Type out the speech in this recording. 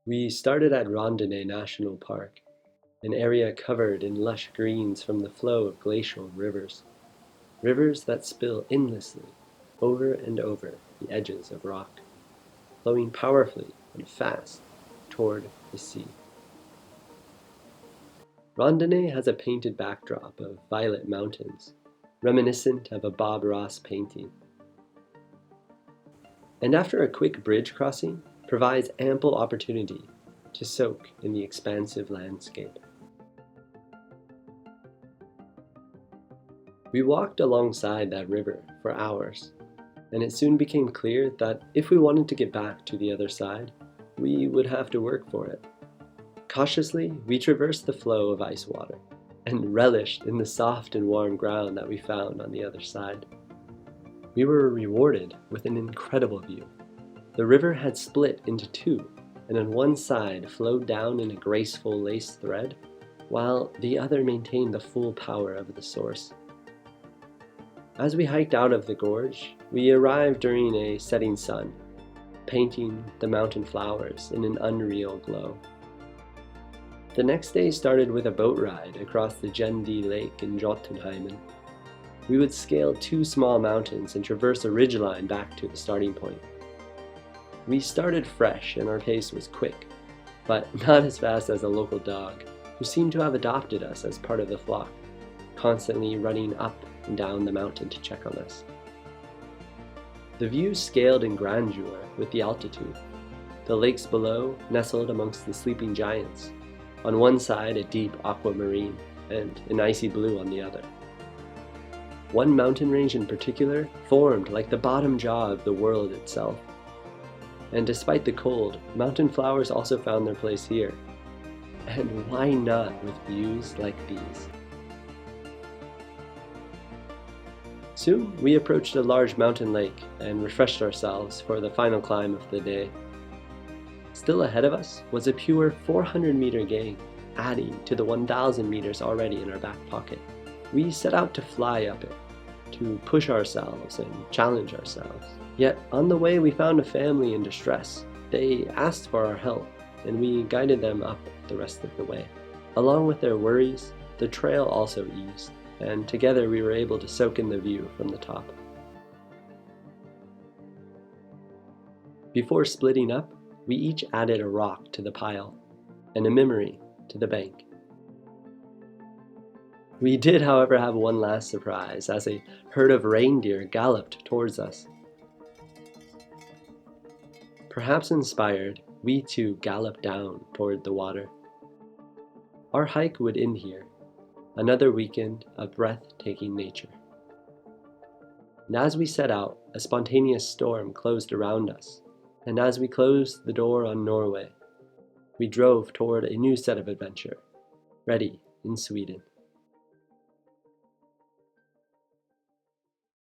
We started at Rondane National Park, an area covered in lush greens from the flow of glacial rivers. Rivers that spill endlessly over and over the edges of rock, flowing powerfully and fast toward the sea. Rondane has a painted backdrop of violet mountains, reminiscent of a Bob Ross painting. And after a quick bridge crossing, provides ample opportunity to soak in the expansive landscape. We walked alongside that river for hours, and it soon became clear that if we wanted to get back to the other side, we would have to work for it. Cautiously, we traversed the flow of ice water and relished in the soft and warm ground that we found on the other side. We were rewarded with an incredible view. The river had split into two, and on one side flowed down in a graceful lace thread, while the other maintained the full power of the source. As we hiked out of the gorge, we arrived during a setting sun, painting the mountain flowers in an unreal glow. The next day started with a boat ride across the Jendi Lake in Jotunheimen. We would scale two small mountains and traverse a ridgeline back to the starting point. We started fresh and our pace was quick, but not as fast as a local dog, who seemed to have adopted us as part of the flock, constantly running up and down the mountain to check on us. The view scaled in grandeur with the altitude. The lakes below nestled amongst the sleeping giants, on one side a deep aquamarine and an icy blue on the other. One mountain range in particular formed like the bottom jaw of the world itself. And despite the cold, mountain flowers also found their place here. And why not with views like these? Soon, we approached a large mountain lake and refreshed ourselves for the final climb of the day. Still ahead of us was a pure 400-meter gain, adding to the 1,000 meters already in our back pocket. We set out to fly up it, to push ourselves and challenge ourselves. Yet on the way we found a family in distress. They asked for our help, and we guided them up the rest of the way. Along with their worries, the trail also eased, and together we were able to soak in the view from the top. Before splitting up, we each added a rock to the pile, and a memory to the bank. We did, however, have one last surprise as a herd of reindeer galloped towards us. Perhaps inspired, we too galloped down toward the water. Our hike would end here, another weekend of breathtaking nature. And as we set out, a spontaneous storm closed around us, and as we closed the door on Norway, we drove toward a new set of adventure, ready in Sweden.